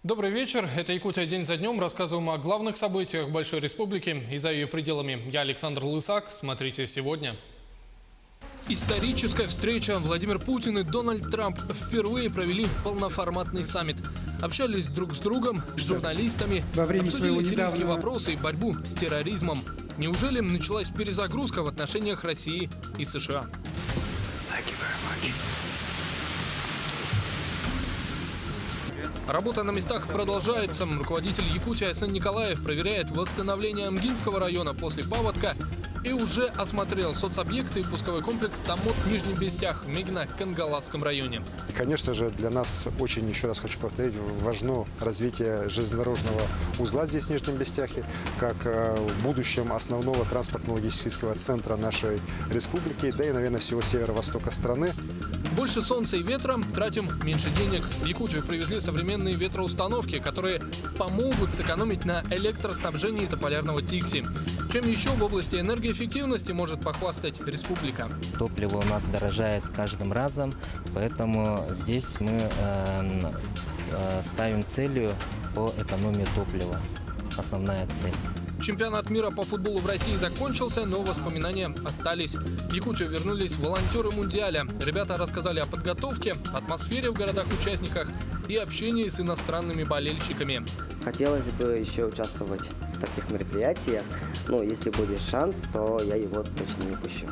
Добрый вечер. Это Якутия день за днем. Рассказываем о главных событиях Большой Республики и за ее пределами. Я Александр Лысак. Смотрите сегодня. Историческая встреча. Владимир Путин и Дональд Трамп впервые провели полноформатный саммит. Общались друг с другом, с журналистами, обсудили сирийские вопросы и борьбу с терроризмом. Неужели началась перезагрузка в отношениях России и США? Работа на местах продолжается. Руководитель Якутии Айсен Николаев проверяет восстановление Амгинского района после паводка и уже осмотрел соцобъекты и пусковой комплекс Томот в Нижнем Бестях в Мегино-Кангаласском районе. Конечно же, для нас очень, еще раз хочу повторить, важно развитие железнодорожного узла здесь в Нижнем Бестяхе, как в будущем основного транспортно-логистического центра нашей республики, да и, наверное, всего северо-востока страны. Больше солнца и ветра, тратим меньше денег. В Якутию привезли современные ветроустановки, которые помогут сэкономить на электроснабжении заполярного Тикси. Чем еще в области энергоэффективности может похвастать республика? Топливо у нас дорожает с каждым разом, поэтому здесь мы ставим целью по экономии топлива. Основная цель. Чемпионат мира по футболу в России закончился, но воспоминания остались. В Якутию вернулись волонтеры Мундиаля. Ребята рассказали о подготовке, атмосфере в городах-участниках и общении с иностранными болельщиками. Хотелось бы еще участвовать в таких мероприятиях. Но если будет шанс, то я его точно не упущу.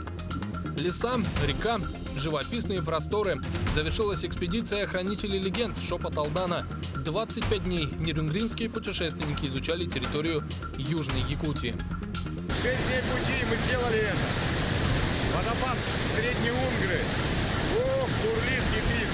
Леса, река, живописные просторы. Завершилась экспедиция хранителей легенд «Шепот Алдана». 25 дней нерюнгринские путешественники изучали территорию Южной Якутии. 6 дней пути мы сделали это. Водопад Средней Унгры. Ох, бурлит, кипит.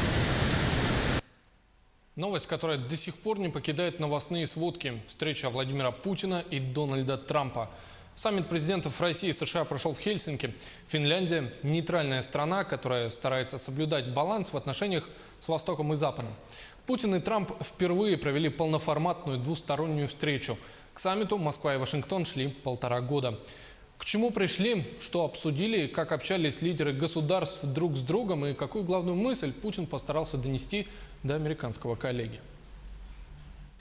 Новость, которая до сих пор не покидает новостные сводки. Встреча Владимира Путина и Дональда Трампа. Саммит президентов России и США прошел в Хельсинки. Финляндия – нейтральная страна, которая старается соблюдать баланс в отношениях с Востоком и Западом. Путин и Трамп впервые провели полноформатную двустороннюю встречу. К саммиту Москва и Вашингтон шли 1,5 года. К чему пришли, что обсудили, как общались лидеры государств друг с другом и какую главную мысль Путин постарался донести до американского коллеги.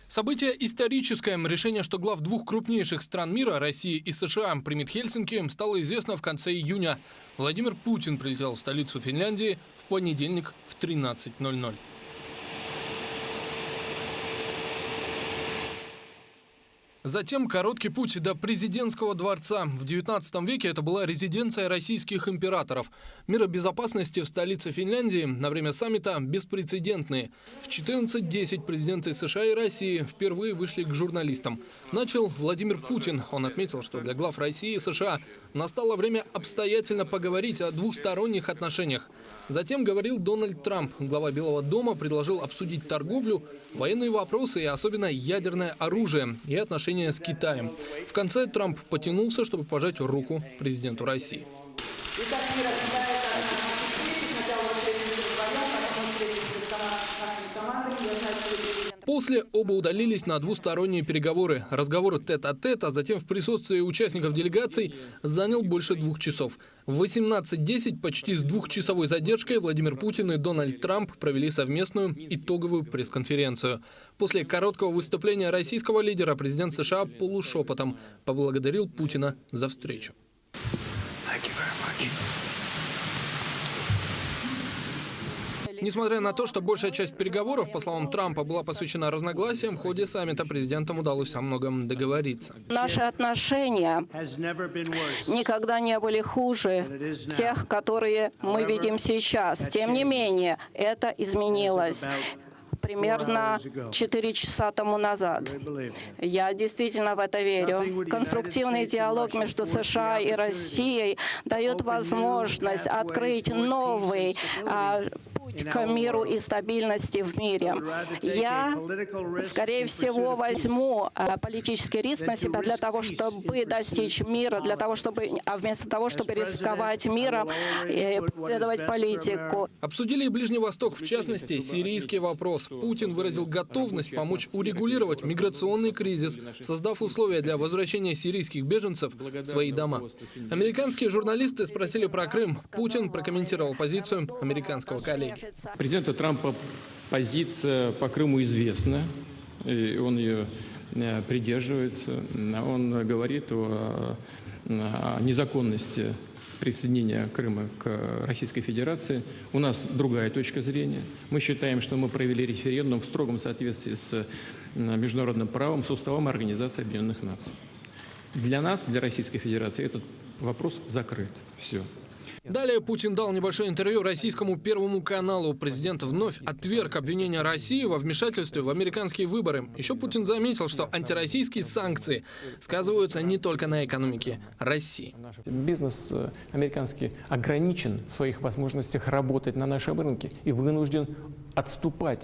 Событие историческое. Решение, что глав двух крупнейших стран мира, России и США, примет Хельсинки, стало известно в конце июня. Владимир Путин прилетел в столицу Финляндии в понедельник в 13:00. Затем короткий путь до президентского дворца. В 19 веке это была резиденция российских императоров. Меры безопасности в столице Финляндии на время саммита беспрецедентные. В 14:10 президенты США и России впервые вышли к журналистам. Начал Владимир Путин. Он отметил, что для глав России и США настало время обстоятельно поговорить о двухсторонних отношениях. Затем говорил Дональд Трамп. Глава Белого дома предложил обсудить торговлю, военные вопросы и особенно ядерное оружие и отношения с Китаем. В конце Трамп потянулся, чтобы пожать руку президенту России. После оба удалились на двусторонние переговоры. Разговор тет-а-тет, а затем в присутствии участников делегаций занял больше 2 часов. В 18:10 почти с 2-часовой задержкой Владимир Путин и Дональд Трамп провели совместную итоговую пресс-конференцию. После короткого выступления российского лидера президент США полушепотом поблагодарил Путина за встречу. Несмотря на то, что большая часть переговоров, по словам Трампа, была посвящена разногласиям, в ходе саммита президентам удалось о многом договориться. Наши отношения никогда не были хуже тех, которые мы видим сейчас. Тем не менее, это изменилось примерно 4 часа тому назад. Я действительно в это верю. Конструктивный диалог между США и Россией дает возможность открыть новый путь к миру и стабильности в мире. Я, скорее всего, возьму политический риск на себя для того, чтобы достичь мира, вместо того, чтобы рисковать миром и следовать политику. Обсудили и Ближний Восток, в частности, сирийский вопрос. Путин выразил готовность помочь урегулировать миграционный кризис, создав условия для возвращения сирийских беженцев в свои дома. Американские журналисты спросили про Крым. Путин прокомментировал позицию американского коллеги. Президента Трампа позиция по Крыму известна. и он ее придерживается. Он говорит о незаконности присоединения Крыма к Российской Федерации. У нас другая точка зрения. Мы считаем, что мы провели референдум в строгом соответствии с международным правом, с уставом Организации Объединенных Наций. Для нас, для Российской Федерации, этот вопрос закрыт. Все. Далее Путин дал небольшое интервью российскому Первому каналу. Президент вновь отверг обвинения России во вмешательстве в американские выборы. Еще Путин заметил, что антироссийские санкции сказываются не только на экономике России. Бизнес американский ограничен в своих возможностях работать на нашем рынке и вынужден отступать,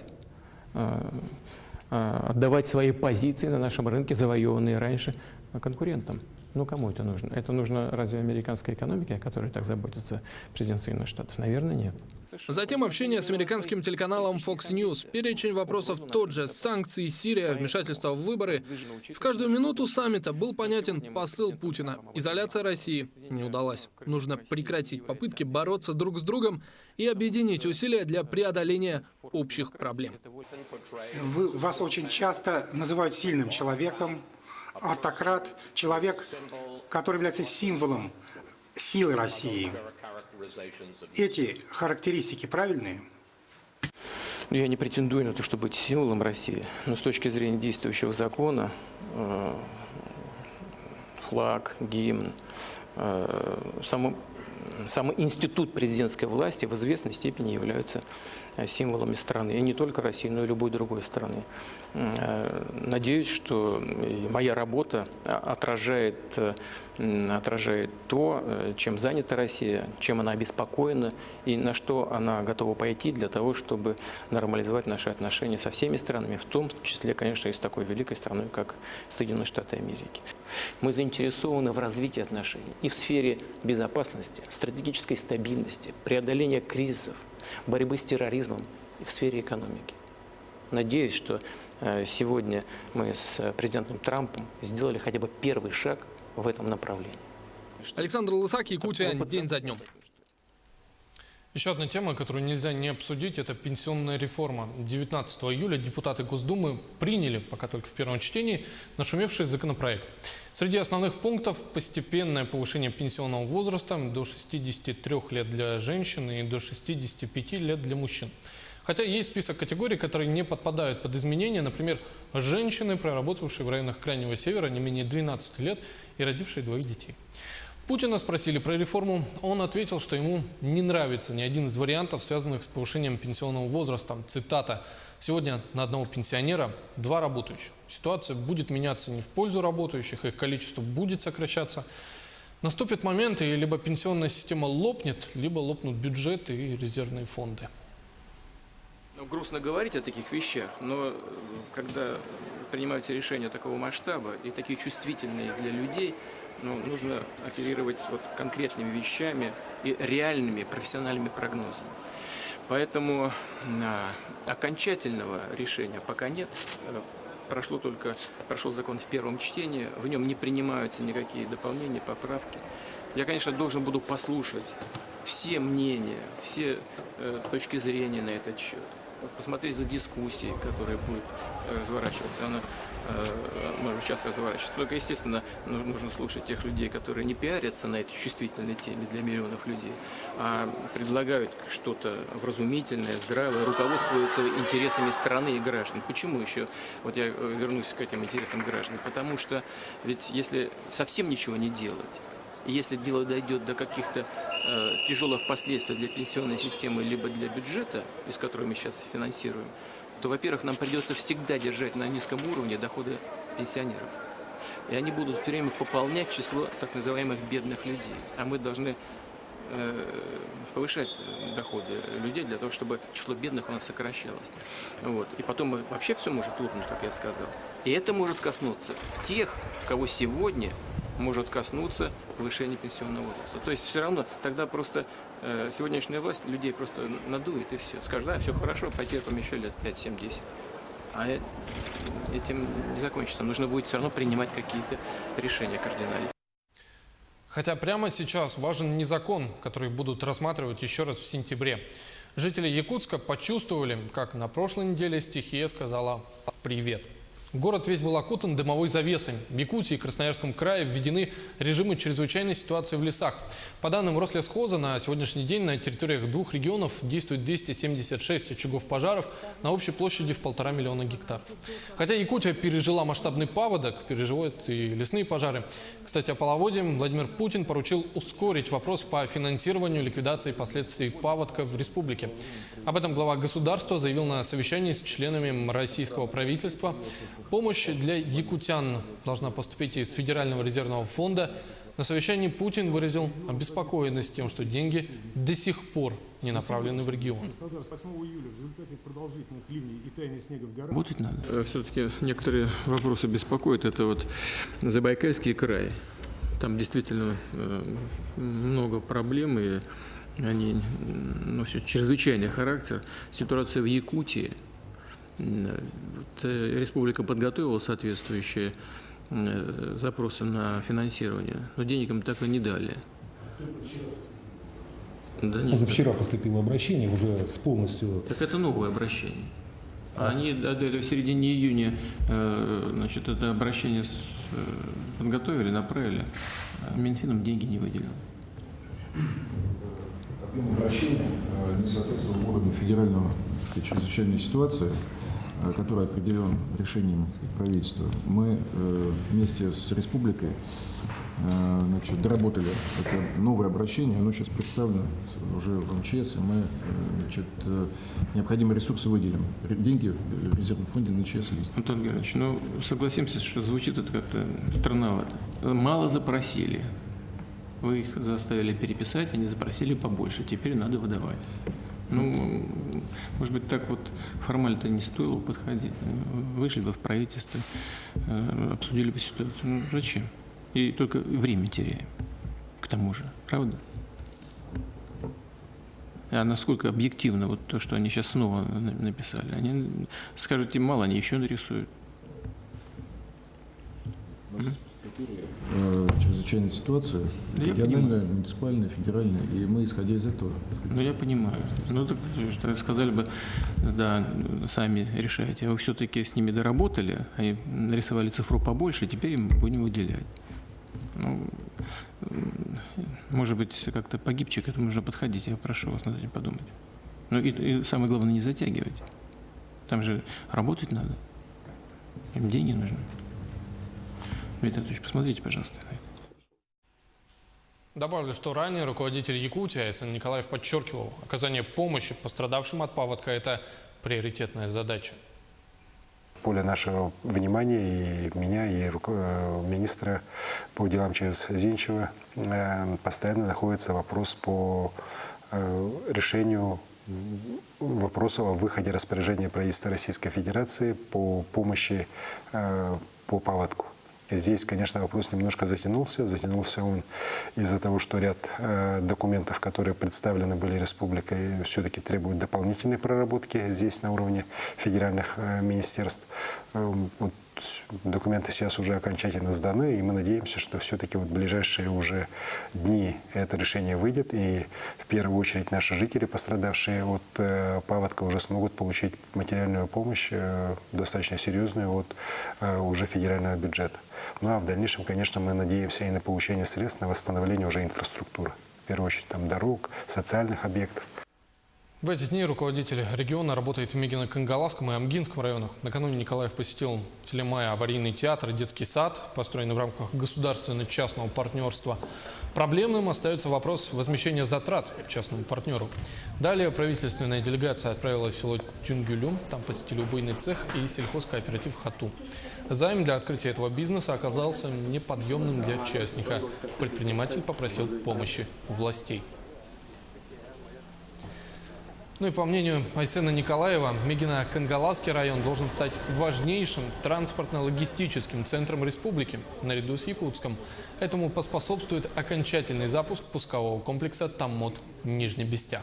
отдавать свои позиции на нашем рынке, завоеванные раньше конкурентам. Ну, кому это нужно? Это нужно разве американской экономике, о которой так заботится президент Соединенных Штатов? Наверное, нет. Затем общение с американским телеканалом Fox News. Перечень вопросов тот же. Санкции, Сирия, вмешательство в выборы. В каждую минуту саммита был понятен посыл Путина. Изоляция России не удалась. Нужно прекратить попытки бороться друг с другом и объединить усилия для преодоления общих проблем. Вас очень часто называют сильным человеком, автократ, человек, который является символом силы России. Эти характеристики правильные? Я не претендую на то, чтобы быть символом России, но с точки зрения действующего закона, флаг, гимн, самый институт президентской власти в известной степени являются символами страны. И не только России, но и любой другой страны. Надеюсь, что моя работа отражает то, чем занята Россия, чем она обеспокоена и на что она готова пойти для того, чтобы нормализовать наши отношения со всеми странами, в том числе, конечно, и с такой великой страной, как Соединенные Штаты Америки. Мы заинтересованы в развитии отношений и в сфере безопасности, стратегической стабильности, преодоления кризисов, борьбы с терроризмом и в сфере экономики. Надеюсь, что сегодня мы с президентом Трампом сделали хотя бы первый шаг в этом направлении. Александр Лысак, Якутия, день за днем. Еще одна тема, которую нельзя не обсудить, это пенсионная реформа. 19 июля депутаты Госдумы приняли, пока только в первом чтении, нашумевший законопроект. Среди основных пунктов – постепенное повышение пенсионного возраста до 63 лет для женщин и до 65 лет для мужчин. Хотя есть список категорий, которые не подпадают под изменения. Например, женщины, проработавшие в районах Крайнего Севера не менее 12 лет и родившие 2 детей. Путина спросили про реформу. Он ответил, что ему не нравится ни один из вариантов, связанных с повышением пенсионного возраста. Цитата. «Сегодня на одного пенсионера 2 работающих. Ситуация будет меняться не в пользу работающих, их количество будет сокращаться. Наступит момент, и либо пенсионная система лопнет, либо лопнут бюджеты и резервные фонды». Грустно говорить о таких вещах, но когда принимаются решения такого масштаба и такие чувствительные для людей, нужно оперировать конкретными вещами и реальными профессиональными прогнозами. Поэтому окончательного решения пока нет. Прошел закон в первом чтении, в нем не принимаются никакие дополнения, поправки. Я, конечно, должен буду послушать все мнения, все точки зрения на этот счет. Посмотреть за дискуссией, которая будет разворачиваться. Она может часто разворачиваться. Только, естественно, нужно слушать тех людей, которые не пиарятся на этой чувствительной теме для миллионов людей, а предлагают что-то вразумительное, здравое, руководствуются интересами страны и граждан. Почему еще? Вот я вернусь к этим интересам граждан. Потому что ведь если совсем ничего не делать, и если дело дойдет до каких-то тяжелых последствий для пенсионной системы либо для бюджета, из которого мы сейчас финансируем, то, во-первых, нам придется всегда держать на низком уровне доходы пенсионеров. И они будут все время пополнять число так называемых бедных людей. А мы должны повышать доходы людей для того, чтобы число бедных у нас сокращалось. И потом вообще все может лопнуть, как я сказал. И это может коснуться тех, кого сегодня может коснуться повышения пенсионного возраста. То есть все равно тогда просто сегодняшняя власть людей просто надует и все. Скажет, да, все хорошо, потерпим еще лет 5-7-10. А этим не закончится. Нужно будет все равно принимать какие-то решения кардинальные. Хотя прямо сейчас важен не закон, который будут рассматривать еще раз в сентябре. Жители Якутска почувствовали, как на прошлой неделе стихия сказала «привет». Город весь был окутан дымовой завесой. В Якутии и Красноярском крае введены режимы чрезвычайной ситуации в лесах. По данным Рослесхоза, на сегодняшний день на территориях двух регионов действует 276 очагов пожаров на общей площади в 1,5 миллиона гектаров. Хотя Якутия пережила масштабный паводок, переживают и лесные пожары. Кстати, о половодье Владимир Путин поручил ускорить вопрос по финансированию ликвидации последствий паводка в республике. Об этом глава государства заявил на совещании с членами российского правительства. Помощь для якутян должна поступить из Федерального резервного фонда. На совещании Путин выразил обеспокоенность тем, что деньги до сих пор не направлены в регион. Работать надо. Все-таки некоторые вопросы беспокоят. Это вот Забайкальский край. Там действительно много проблем, и они носят чрезвычайный характер. Ситуация в Якутии. Республика подготовила соответствующие запросы на финансирование, но денег им так и не дали. Да, Позавчера поступило обращение уже с полностью... Так это новое обращение. Они отдали в середине июня, значит, это обращение подготовили, направили, а Минфином деньги не выделил. Объем обращения не соответствовал уровню федерального, так сказать, чрезвычайной ситуации, который определен решением правительства. Мы вместе с республикой, значит, доработали это новое обращение, оно сейчас представлено уже в МЧС, и мы, значит, необходимые ресурсы выделим. Деньги в резервном фонде на МЧС есть. Антон Георгиевич, ну согласимся, что звучит это как-то странновато. Мало запросили. Вы их заставили переписать, они запросили побольше, теперь надо выдавать. Ну, может быть, так вот формально-то не стоило подходить. Вышли бы в правительство, обсудили бы ситуацию. Ну, зачем? И только время теряем. К тому же, правда? А насколько объективно вот то, что они сейчас снова написали? Они, скажете, мало, они еще нарисуют. Чрезвычайная ситуация, да, региональная, муниципальная, федеральная, и мы, исходя из этого... Ну, я понимаю. Ну, так сказали бы, да, сами решайте. Вы все-таки с ними доработали, они нарисовали цифру побольше, теперь им будем выделять. Ну, может быть, как-то погибче к этому нужно подходить, я прошу вас над этим подумать. Ну, и самое главное, не затягивать. Там же работать надо, им деньги нужны. Дмитрий Анатольевич, посмотрите, пожалуйста. Добавлю, что ранее руководитель Якутии Айсен Николаев подчеркивал, оказание помощи пострадавшим от паводка – это приоритетная задача. В поле нашего внимания и меня, и министра по делам ЧС Зинчева постоянно находится вопрос по решению вопроса о выходе распоряжения правительства Российской Федерации по помощи по паводку. Здесь, конечно, вопрос немножко затянулся. Затянулся он из-за того, что ряд документов, которые представлены были республикой, все-таки требуют дополнительной проработки здесь на уровне федеральных министерств. Вот документы сейчас уже окончательно сданы, и мы надеемся, что все-таки вот в ближайшие уже дни это решение выйдет, и в первую очередь наши жители, пострадавшие от паводка, уже смогут получить материальную помощь, достаточно серьезную, от уже федерального бюджета. Ну а в дальнейшем, конечно, мы надеемся и на получение средств на восстановление уже инфраструктуры. В первую очередь там дорог, социальных объектов. В эти дни руководитель региона работает в Мегино-Кангаласском и Амгинском районах. Накануне Николаев посетил в Телемае аварийный театр и детский сад, построенный в рамках государственно-частного партнерства. Проблемным остается вопрос возмещения затрат частному партнеру. Далее правительственная делегация отправилась в село Тюнгюлю. Там посетили убойный цех и сельхозкооператив «Хату». Займ для открытия этого бизнеса оказался неподъемным для частника. Предприниматель попросил помощи у властей. Ну и по мнению Айсена Николаева, Мегино-Кангаласский район должен стать важнейшим транспортно-логистическим центром республики, наряду с Якутском. Этому поспособствует окончательный запуск пускового комплекса Томмот Нижний Бестях.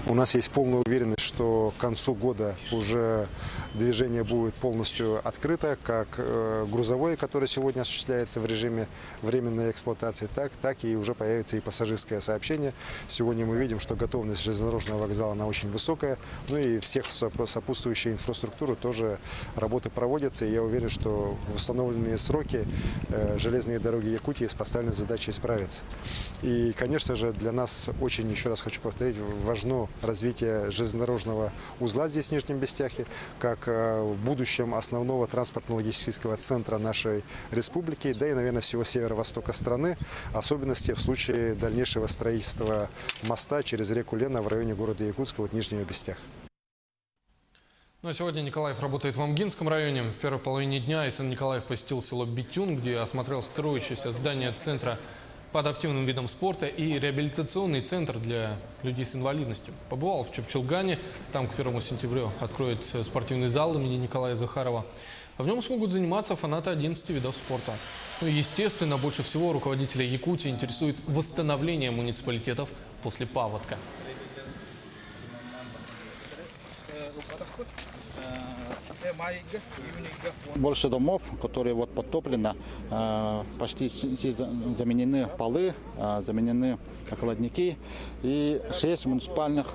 У нас есть полная уверенность, что к концу года уже движение будет полностью открыто, как грузовое, которое сегодня осуществляется в режиме временной эксплуатации, так и уже появится и пассажирское сообщение. Сегодня мы видим, что готовность железнодорожного вокзала она очень высокая, ну и всех сопутствующей инфраструктуры тоже работы проводятся, и я уверен, что в установленные сроки железные дороги Якутии с поставленной задачей справятся. И, конечно же, для нас очень, еще раз хочу повторить, важно развитие железнодорожного узла здесь в Нижнем Бестяхе, как в будущем основного транспортно-логистического центра нашей республики, да и, наверное, всего северо-востока страны, особенности в случае дальнейшего строительства моста через реку Лена в районе города Якутска, вот Нижнего Бестяха. Ну а сегодня Николаев работает в Амгинском районе. В первой половине дня Айсан Николаев посетил село Битюн, где осмотрел строящееся здание центра по адаптивным видам спорта и реабилитационный центр для людей с инвалидностью. Побывал в Чепчелгане, там к 1 сентября откроют спортивный зал имени Николая Захарова. В нем смогут заниматься фанаты 11 видов спорта. Ну и, естественно, больше всего руководителя Якутии интересует восстановление муниципалитетов после паводка. Больше домов, которые вот подтоплены, почти все заменены полы, заменены холодники. И 6 муниципальных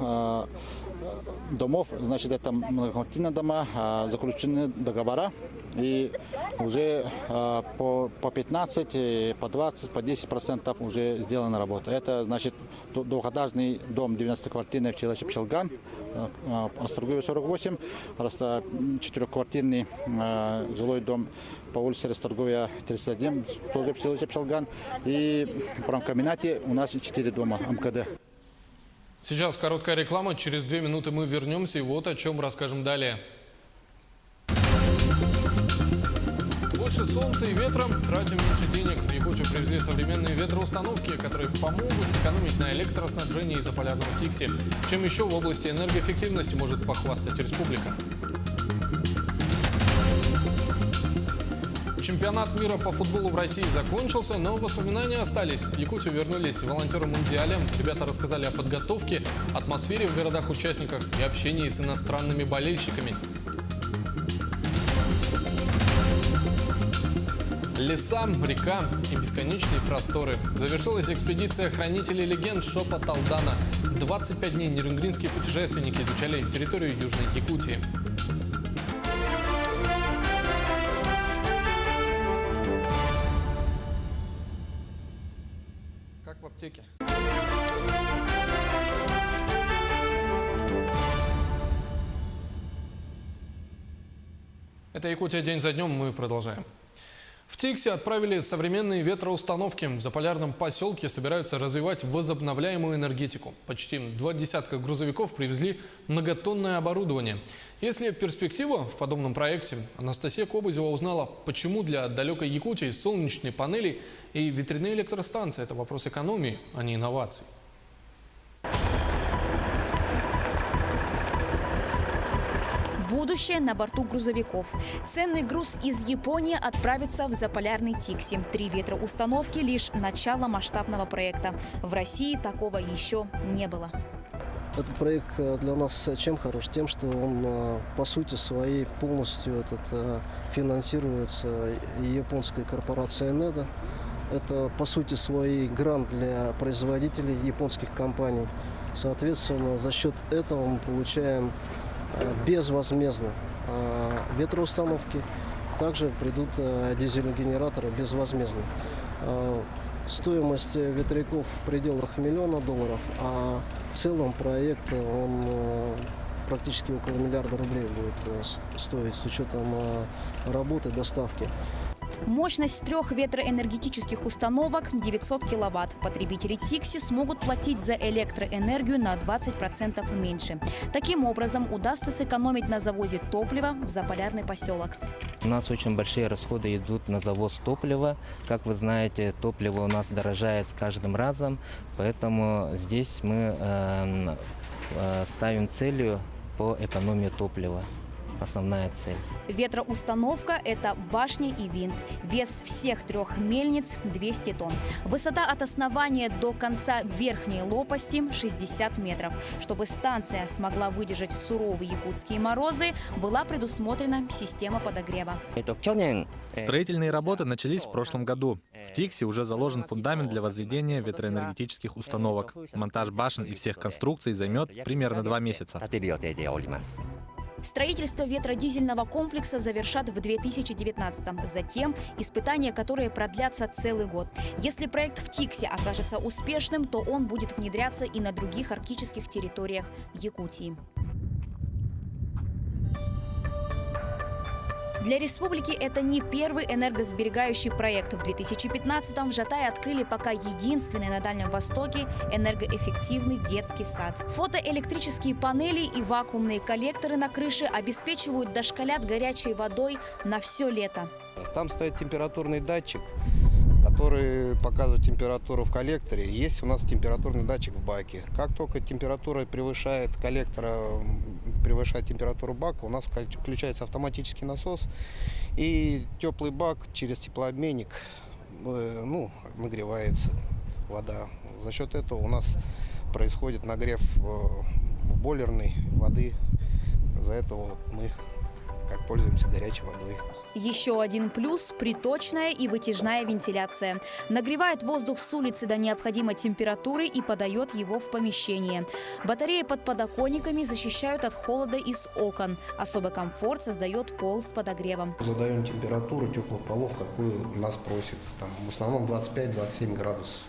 домов, значит, это многоквартирные дома, заключены договора. И уже по 15, по 20, по 10% уже сделана работа. Это, значит, двухэтажный дом 90-квартирный в селе Чепчелган, Острогуева 48, 4-квартирный жилой дом по улице Расторгуя 31, тоже в селе Чепчелган. И в Прамкомбинате у нас 4 дома МКД. Сейчас короткая реклама, через 2 минуты мы вернемся и вот о чем расскажем далее. Больше солнца и ветра, тратим меньше денег. В Якутию привезли современные ветроустановки, которые помогут сэкономить на электроснабжении из-за полярного Тикси. Чем еще в области энергоэффективности может похвастать республика? Чемпионат мира по футболу в России закончился, но воспоминания остались. В Якутию вернулись волонтеры Мундиаля. Ребята рассказали о подготовке, атмосфере в городах-участниках и общении с иностранными болельщиками. Леса, река и бесконечные просторы. Завершилась экспедиция хранителей легенд Шопа Талдана. 25 дней нерюнгринские путешественники изучали территорию Южной Якутии. Как в аптеке. Это Якутия день за днем, мы продолжаем. В Тикси отправили современные ветроустановки. В заполярном поселке собираются развивать возобновляемую энергетику. Почти 20 грузовиков привезли многотонное оборудование. Есть ли перспектива в подобном проекте? Анастасия Кобызева узнала, почему для далекой Якутии солнечные панели и ветряные электростанции – это вопрос экономии, а не инноваций. Будущее на борту грузовиков. Ценный груз из Японии отправится в заполярный Тикси. 3 ветроустановки – лишь начало масштабного проекта. В России такого еще не было. Этот проект для нас чем хорош? Тем, что он по сути своей полностью финансируется японской корпорацией NEDO. Это по сути своей грант для производителей японских компаний. Соответственно, за счет этого мы получаем безвозмездно ветроустановки. Также придут дизель-генераторы безвозмездно. Стоимость ветряков в пределах $1 миллиона, а в целом проект он практически около $1 миллиарда будет стоить с учетом работы, доставки. Мощность 3 ветроэнергетических установок – 900 киловатт. Потребители Тикси смогут платить за электроэнергию на 20% меньше. Таким образом, удастся сэкономить на завозе топлива в заполярный поселок. У нас очень большие расходы идут на завоз топлива. Как вы знаете, топливо у нас дорожает с каждым разом, поэтому здесь мы ставим целью по экономии топлива. основная цель. Ветроустановка – это башня и винт. Вес всех 3 мельниц – 200 тонн. Высота от основания до конца верхней лопасти – 60 метров. Чтобы станция смогла выдержать суровые якутские морозы, была предусмотрена система подогрева. Строительные работы начались в прошлом году. В Тикси уже заложен фундамент для возведения ветроэнергетических установок. Монтаж башен и всех конструкций займет примерно 2 месяца. Строительство ветродизельного комплекса завершат в 2019-м. Затем испытания, которые продлятся целый год. Если проект в Тикси окажется успешным, то он будет внедряться и на других арктических территориях Якутии. Для республики это не первый энергосберегающий проект. В 2015-м в Жатае открыли пока единственный на Дальнем Востоке энергоэффективный детский сад. Фотоэлектрические панели и вакуумные коллекторы на крыше обеспечивают дошколят горячей водой на все лето. Там стоит температурный датчик, который показывает температуру в коллекторе. Есть у нас температурный датчик в баке. Как только температура превышает коллектора, превышает температуру бака, у нас включается автоматический насос, и теплый бак через теплообменник нагревается вода. За счет этого у нас происходит нагрев бойлерной воды. За этого мы пользуемся горячей водой. Еще один плюс – приточная и вытяжная вентиляция. Нагревает воздух с улицы до необходимой температуры и подает его в помещение. Батареи под подоконниками защищают от холода из окон. Особый комфорт создает пол с подогревом. Задаем температуру теплых полов, какую нас просят. Там, в основном 25-27 градусов.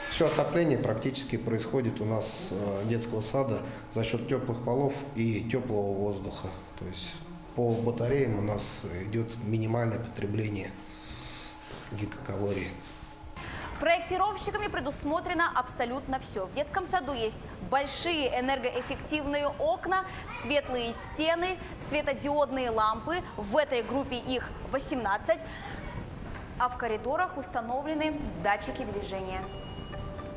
Все отопление практически происходит у нас детского сада за счет теплых полов и теплого воздуха. То есть по батареям у нас идет минимальное потребление гигакалорий. Проектировщиками предусмотрено абсолютно все. В детском саду есть большие энергоэффективные окна, светлые стены, светодиодные лампы. В этой группе их 18, а в коридорах установлены датчики движения.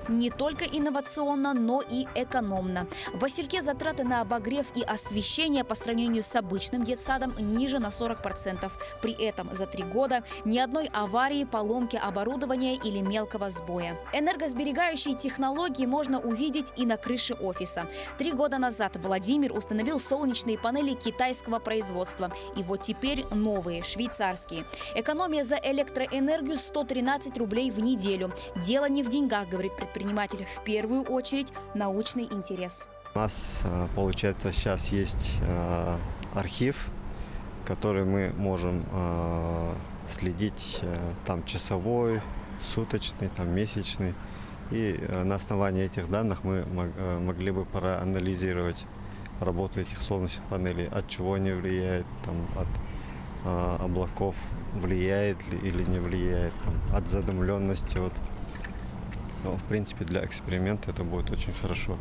Не только инновационно, но и экономно. В Васильке затраты на обогрев и освещение по сравнению с обычным детсадом ниже на 40%. При этом за 3 года ни одной аварии, поломки оборудования или мелкого сбоя. Энергосберегающие технологии можно увидеть и на крыше офиса. 3 года назад Владимир установил солнечные панели китайского производства. И вот теперь новые, швейцарские. Экономия за электроэнергию 113 рублей в неделю. Дело не в деньгах, говорит предприниматель. В первую очередь научный интерес. У нас, получается, сейчас есть архив, который мы можем следить там часовой, суточный, там месячный. И на основании этих данных мы могли бы проанализировать работу этих солнечных панелей, от чего они влияют, там, от облаков влияет ли или не влияет, там, от задымленности. Вот. Но, в принципе, для эксперимента это будет очень хорошо.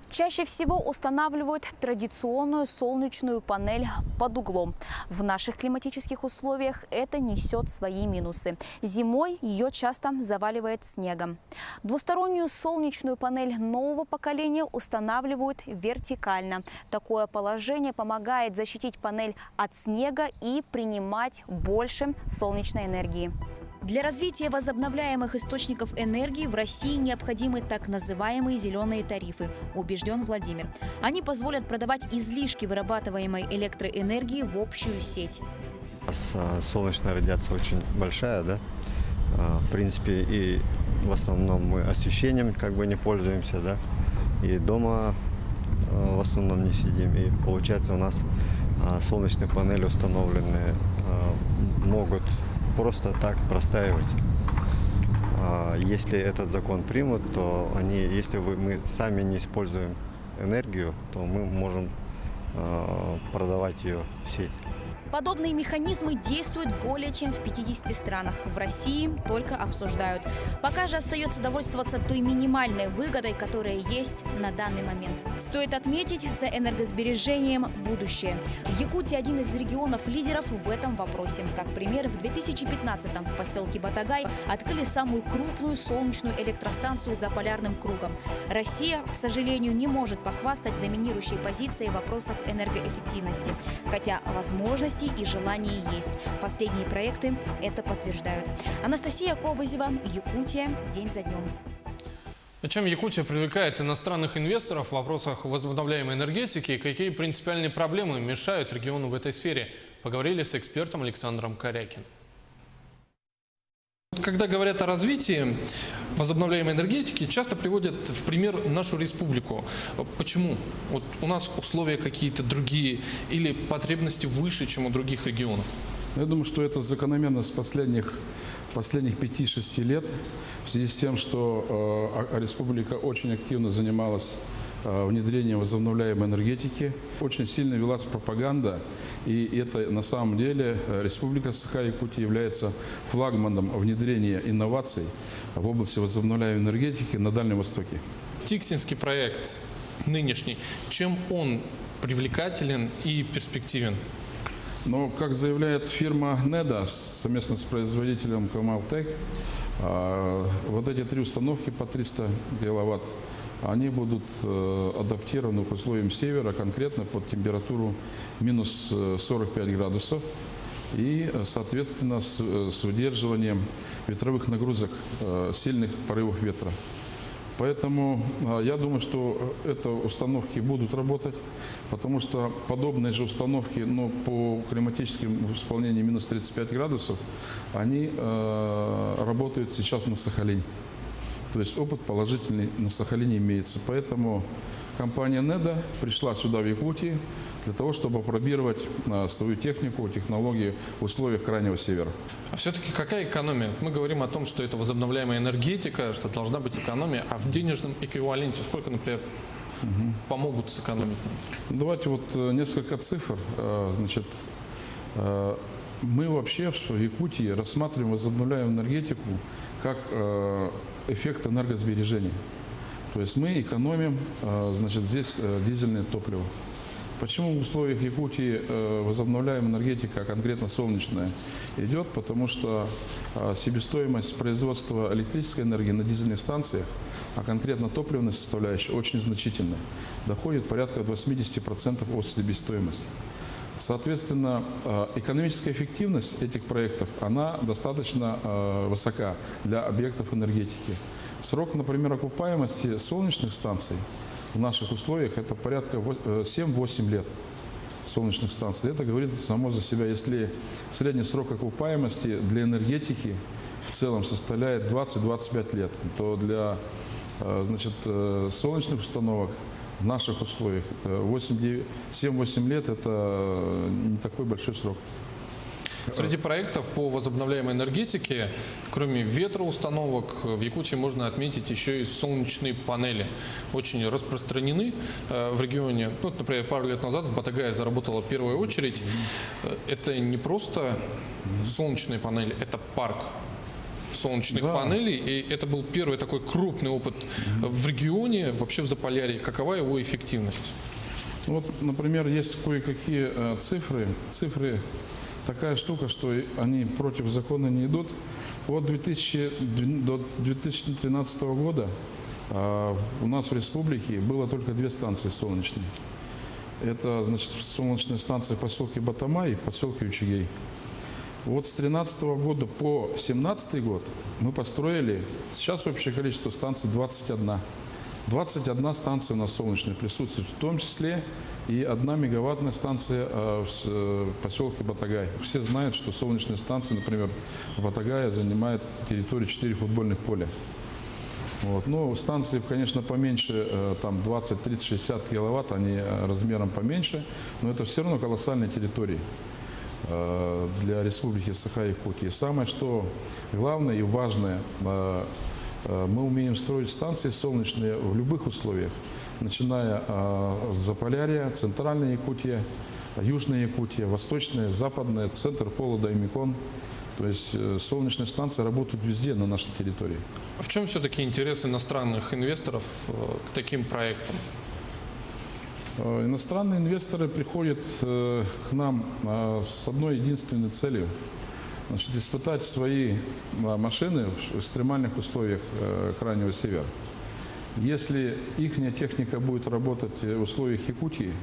Чаще всего устанавливают традиционную солнечную панель под углом. В наших климатических условиях это несет свои минусы. Зимой ее часто заваливает снегом. Двустороннюю солнечную панель нового поколения устанавливают вертикально. Такое положение помогает защитить панель от снега и принимать больше солнечной энергии. Для развития возобновляемых источников энергии в России необходимы так называемые зеленые тарифы, убежден Владимир. Они позволят продавать излишки вырабатываемой электроэнергии в общую сеть. У нас солнечная радиация очень большая, да? В принципе, и в основном мы освещением не пользуемся, да? И дома в основном не сидим. И получается, у нас солнечные панели установленные могут просто так простаивать. Если этот закон примут, то если мы сами не используем энергию, то мы можем продавать ее в сеть. Подобные механизмы действуют более чем в 50 странах. В России только обсуждают. Пока же остается довольствоваться той минимальной выгодой, которая есть на данный момент. Стоит отметить, за энергосбережением будущее. Якутия – один из регионов-лидеров в этом вопросе. Как пример, в 2015-м в поселке Батагай открыли самую крупную солнечную электростанцию за полярным кругом. Россия, к сожалению, не может похвастать доминирующей позицией в вопросах энергоэффективности. Хотя возможности и желание есть. Последние проекты это подтверждают. Анастасия Кобызева, Якутия. День за днем. Чем Якутия привлекает иностранных инвесторов в вопросах возобновляемой энергетики и какие принципиальные проблемы мешают региону в этой сфере, поговорили с экспертом Александром Корякиным. Когда говорят о развитии возобновляемой энергетики, часто приводят в пример нашу республику. Почему? Вот у нас условия какие-то другие или потребности выше, чем у других регионов? Я думаю, что это закономерность последних 5-6 лет в связи с тем, что республика очень активно занималась внедрением возобновляемой энергетики. Очень сильно велась пропаганда, и это на самом деле Республика Саха-Якутия является флагманом внедрения инноваций в области возобновляемой энергетики на Дальнем Востоке. Тиксинский проект нынешний, чем он привлекателен и перспективен? Но, как заявляет фирма NEDA совместно с производителем Камалтек, вот эти 3 установки по 300 киловатт, они будут адаптированы к условиям севера, конкретно под температуру минус 45 градусов. И, соответственно, с удерживанием ветровых нагрузок, сильных порывов ветра. Поэтому я думаю, что эти установки будут работать, потому что подобные же установки, но по климатическим исполнениям минус 35 градусов, они работают сейчас на Сахалине. То есть опыт положительный на Сахалине имеется. Поэтому компания NEDA пришла сюда, в Якутию, для того, чтобы опробировать свою технику, технологии в условиях Крайнего Севера. А все-таки какая экономия? Мы говорим о том, что это возобновляемая энергетика, что должна быть экономия, а в денежном эквиваленте сколько, например, помогут сэкономить? Давайте вот несколько цифр. Значит, мы вообще в Якутии рассматриваем возобновляемую энергетику как эффект энергосбережения. То есть мы экономим, значит, здесь дизельное топливо. Почему в условиях Якутии возобновляемая энергетика, конкретно солнечная, идет? Потому что себестоимость производства электрической энергии на дизельных станциях, а конкретно топливная составляющая, очень значительная. Доходит порядка 80% от себестоимости. Соответственно, экономическая эффективность этих проектов, она достаточно высока для объектов энергетики. Срок, например, окупаемости солнечных станций в наших условиях это порядка 7-8 лет солнечных станций. Это говорит само за себя. Если средний срок окупаемости для энергетики в целом составляет 20-25 лет, то для, значит, солнечных установок в наших условиях 7-8 лет – это не такой большой срок. Среди проектов по возобновляемой энергетике, кроме ветроустановок, в Якутии можно отметить еще и солнечные панели. Очень распространены в регионе. Ну, например, пару лет назад в Батагае заработала первая очередь. Это не просто солнечные панели, это парк солнечных панелей. И это был первый такой крупный опыт в регионе, вообще в Заполярье. Какова его эффективность? Вот, например, есть кое-какие цифры. Цифры такая штука, что они против закона не идут. Вот до 2013 года у нас в республике было только 2 станции солнечные. Это, значит, солнечная станция в поселке Батамай и в поселке Учигей. Вот с 2013 года по 2017 год мы построили, сейчас общее количество станций 21. 21 станция у нас солнечная присутствует, в том числе и 1 мегаваттная станция в поселке Батагай. Все знают, что солнечная станция, например, в Батагае занимает территорию 4 футбольных поля. Вот. Ну, станции, конечно, поменьше, там 20, 30, 60 киловатт, они размером поменьше, но это все равно колоссальные территории для республики Саха-Якутия. Самое, что главное и важное, мы умеем строить станции солнечные в любых условиях, начиная с Заполярья, Центральной Якутии, Южная Якутия, Восточная, Западная, центр холода и Мекон. То есть солнечные станции работают везде на нашей территории. В чем все-таки интерес иностранных инвесторов к таким проектам? Иностранные инвесторы приходят к нам с одной единственной целью. Значит, испытать свои машины в экстремальных условиях Крайнего Севера. Если их техника будет работать в условиях Якутии,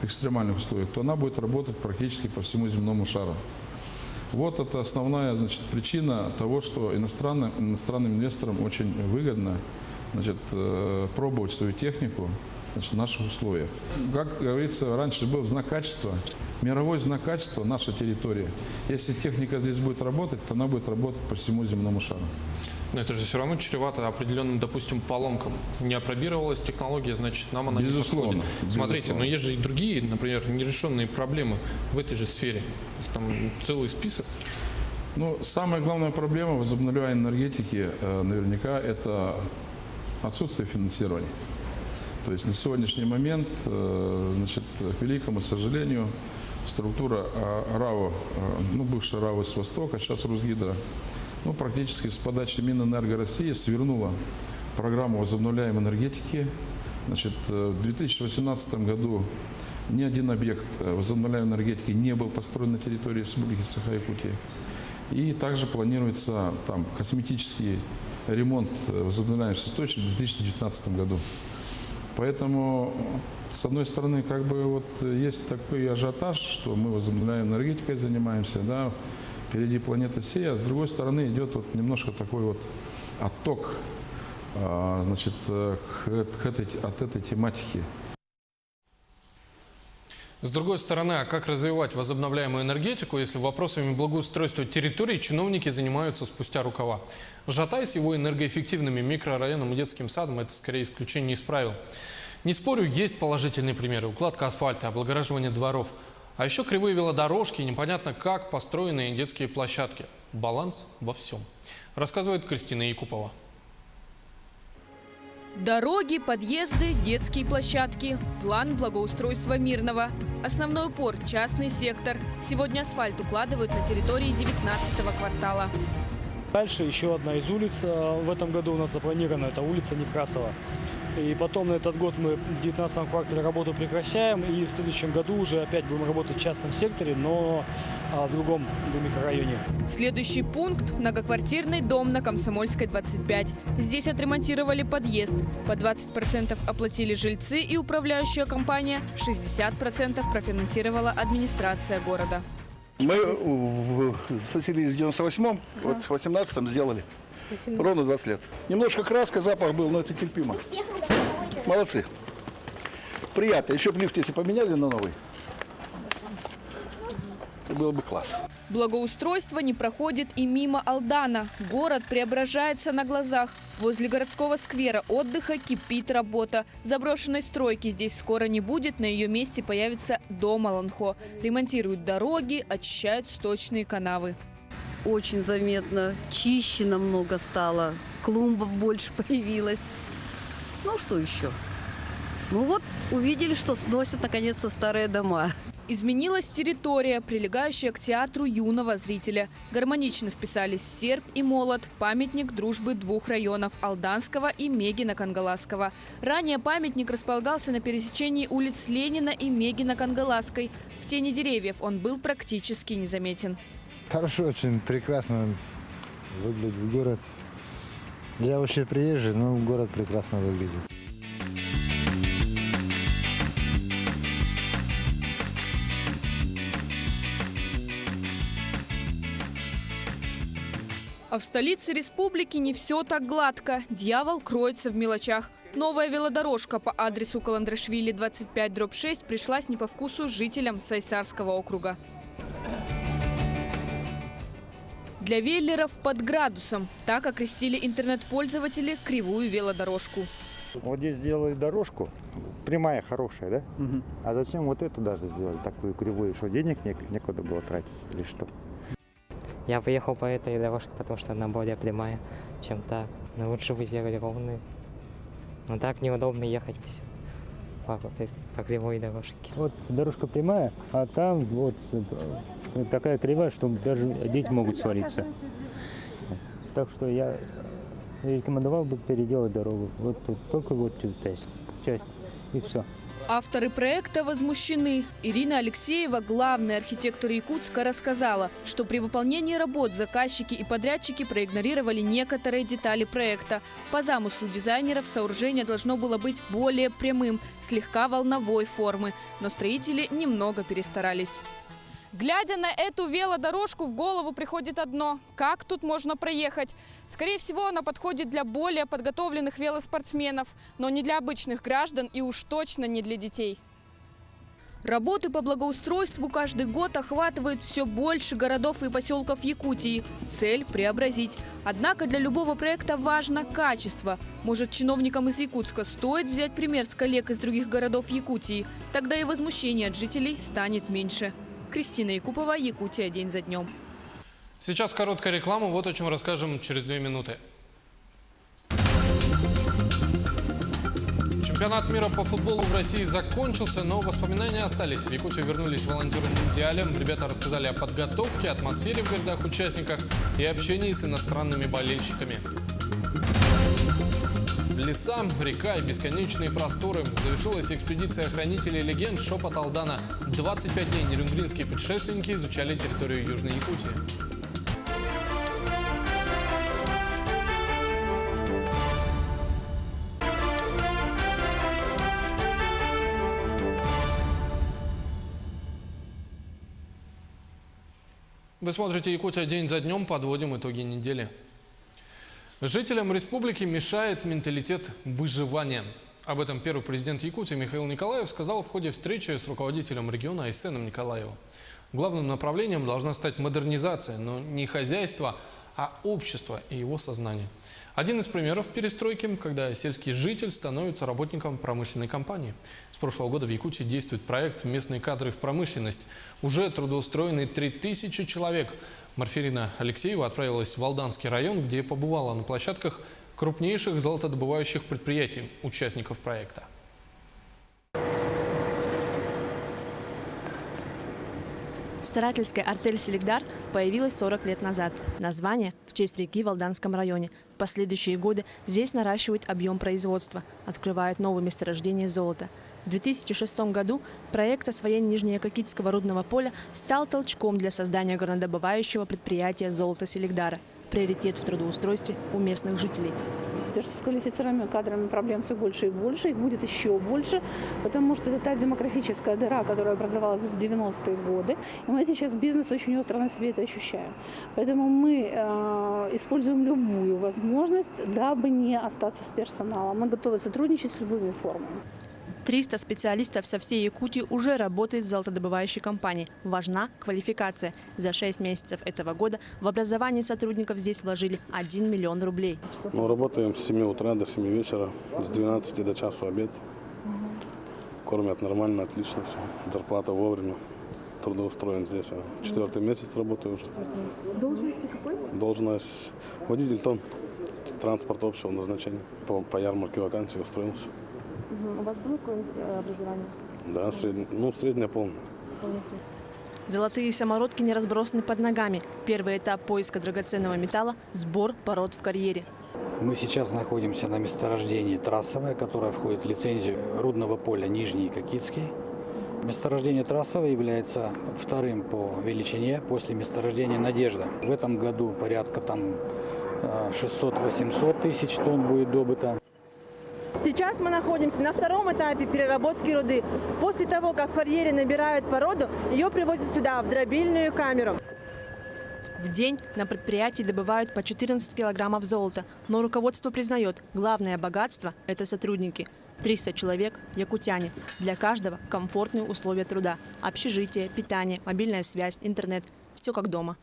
в экстремальных условиях, то она будет работать практически по всему земному шару. Вот это основная, значит, причина того, что иностранным инвесторам очень выгодно, значит, пробовать свою технику, значит, в наших условиях. Как говорится, раньше был знак качества, мировой знак качества — наша территория. Если техника здесь будет работать, то она будет работать по всему земному шару. Но это же все равно чревато определенным, допустим, поломкам. Не опробировалась технология, значит, нам она не подходит. Смотрите, но есть же и другие, например, нерешенные проблемы в этой же сфере. Их там целый список. Ну, самая главная проблема возобновляемой энергетики наверняка это отсутствие финансирования. То есть на сегодняшний момент, значит, к великому сожалению, структура РАО, ну, бывшая РАО с Востока, сейчас Русгидро, ну, практически с подачи Минэнерго России свернула программу возобновляемой энергетики. Значит, в 2018 году ни один объект возобновляемой энергетики не был построен на территории Республики Саха-Якутия. И также планируется там косметический ремонт возобновляемых источников в 2019 году. Поэтому, с одной стороны, как бы вот есть такой ажиотаж, что мы возобновляемой энергетикой занимаемся, да, впереди планета Сея, а с другой стороны идет вот немножко такой вот отток, значит, от этой тематики. С другой стороны, а как развивать возобновляемую энергетику, если вопросами благоустройства территорий чиновники занимаются спустя рукава? Жатай с его энергоэффективными микрорайоном и детским садом – это скорее исключение из правил. Не спорю, есть положительные примеры – укладка асфальта, облагораживание дворов. А еще кривые велодорожки, непонятно как построенные детские площадки. Баланс во всем. Рассказывает Кристина Якупова. Дороги, подъезды, детские площадки. План благоустройства Мирного. Основной упор – частный сектор. Сегодня асфальт укладывают на территории 19-го квартала. Дальше еще одна из улиц в этом году у нас запланирована – это улица Некрасова. И потом на этот год мы в 19-м квартале работу прекращаем. И в следующем году уже опять будем работать в частном секторе, но в другом микрорайоне. Следующий пункт – многоквартирный дом на Комсомольской, 25. Здесь отремонтировали подъезд. По 20% оплатили жильцы и управляющая компания, 60% профинансировала администрация города. Мы соселились в 98-м, вот в 18-м сделали. Ровно 20 лет. Немножко краска, запах был, но это терпимо. Молодцы. Приятно. Еще бы лифт, если поменяли на новый, то было бы класс. Благоустройство не проходит и мимо Алдана. Город преображается на глазах. Возле городского сквера отдыха кипит работа. Заброшенной стройки здесь скоро не будет. На ее месте появится дом Аланхо. Ремонтируют дороги, очищают сточные канавы. Очень заметно. Чище намного стало. Клумбов больше появилось. Ну, что еще? Ну вот, увидели, что сносят наконец-то старые дома. Изменилась территория, прилегающая к театру юного зрителя. Гармонично вписались серп и молот, памятник дружбы двух районов – Алданского и Мегино-Кангаласского. Ранее памятник располагался на пересечении улиц Ленина и Мегино-Кангаласской. В тени деревьев он был практически незаметен. Хорошо, очень прекрасно выглядит город. Я вообще приезжий, но город прекрасно выглядит. А в столице республики не все так гладко. Дьявол кроется в мелочах. Новая велодорожка по адресу Каландрашвили 25/6 пришлась не по вкусу жителям Сайсарского округа. Для веллеров под градусом. Так окрестили интернет-пользователи кривую велодорожку. Вот здесь сделали дорожку, прямая, хорошая, да? А зачем вот эту даже сделали, такую кривую, что денег некуда было тратить или что? Я поехал по этой дорожке, потому что она более прямая, чем так. Но лучше бы сделали ровную. Но так неудобно ехать все. по кривой дорожке. Вот дорожка прямая, а там вот такая кривая, что даже дети могут свалиться. Так что я рекомендовал бы переделать дорогу. Вот тут только вот часть и все. Авторы проекта возмущены. Ирина Алексеева, главный архитектор Якутска, рассказала, что при выполнении работ заказчики и подрядчики проигнорировали некоторые детали проекта. По замыслу дизайнеров сооружение должно было быть более прямым, слегка волновой формы, но строители немного перестарались. Глядя на эту велодорожку, в голову приходит одно – как тут можно проехать? Скорее всего, она подходит для более подготовленных велоспортсменов, но не для обычных граждан и уж точно не для детей. Работы по благоустройству каждый год охватывают все больше городов и поселков Якутии. Цель – преобразить. Однако для любого проекта важно качество. Может, чиновникам из Якутска стоит взять пример с коллег из других городов Якутии? Тогда и возмущение от жителей станет меньше. Кристина Якупова, Якутия. День за днем. Сейчас короткая реклама. Вот о чем расскажем через 2 минуты. Чемпионат мира по футболу в России закончился, но воспоминания остались. В Якутию вернулись волонтеры Мундиаля. Ребята рассказали о подготовке, атмосфере в городах участниках и общении с иностранными болельщиками. Леса, река и бесконечные просторы. Завершилась экспедиция хранителей легенд «Шепот Алдана». 25 дней нерюнгринские путешественники изучали территорию Южной Якутии. Вы смотрите «Якутия. День за днем». Подводим итоги недели. Жителям республики мешает менталитет выживания. Об этом первый президент Якутии Михаил Николаев сказал в ходе встречи с руководителем региона Айсеном Николаевым. Главным направлением должна стать модернизация, но не хозяйство, а общество и его сознание. Один из примеров перестройки, когда сельский житель становится работником промышленной компании. С прошлого года в Якутии действует проект «Местные кадры в промышленность». Уже трудоустроены 3000 человек. Марфирина Алексеева отправилась в Алданский район, где побывала на площадках крупнейших золотодобывающих предприятий, участников проекта. Старательская артель «Селигдар» появилась 40 лет назад. Название в честь реки в Алданском районе. В последующие годы здесь наращивают объем производства, открывают новые месторождения золота. В 2006 году проект освоения Нижнеякокитского рудного поля стал толчком для создания горнодобывающего предприятия «Золото Селигдара». Приоритет в трудоустройстве у местных жителей. С квалифицированными кадрами проблем все больше и больше, их будет еще больше, потому что это та демографическая дыра, которая образовалась в 90-е годы. И мы сейчас бизнес очень остро на себе это ощущаем. Поэтому мы используем любую возможность, дабы не остаться с персоналом. Мы готовы сотрудничать с любыми формами. 300 специалистов со всей Якутии уже работают в золотодобывающей компании. Важна квалификация. За 6 месяцев этого года в образование сотрудников здесь вложили 1 миллион рублей. Мы работаем с 7 утра до 7 вечера, с 12 до часу обед. Кормят нормально, отлично все. Зарплата вовремя. Трудоустроен здесь. 4-й месяц работаю уже. Должности какой? Должность водитель тон. Транспорт общего назначения. По ярмарке вакансий устроился. У вас было какое образование? Да, среднее полное. Золотые самородки не разбросаны под ногами. Первый этап поиска драгоценного металла – сбор пород в карьере. Мы сейчас находимся на месторождении Трассовое, которое входит в лицензию рудного поля Нижний Кокитский. Месторождение Трассовое является вторым по величине после месторождения Надежда. В этом году порядка 600-800 тысяч тонн будет добыто. Сейчас мы находимся на втором этапе переработки руды. После того, как в карьере набирают породу, ее привозят сюда, в дробильную камеру. В день на предприятии добывают по 14 килограммов золота. Но руководство признает, главное богатство – это сотрудники. 300 человек – якутяне. Для каждого комфортные условия труда. Общежитие, питание, мобильная связь, интернет – все как дома.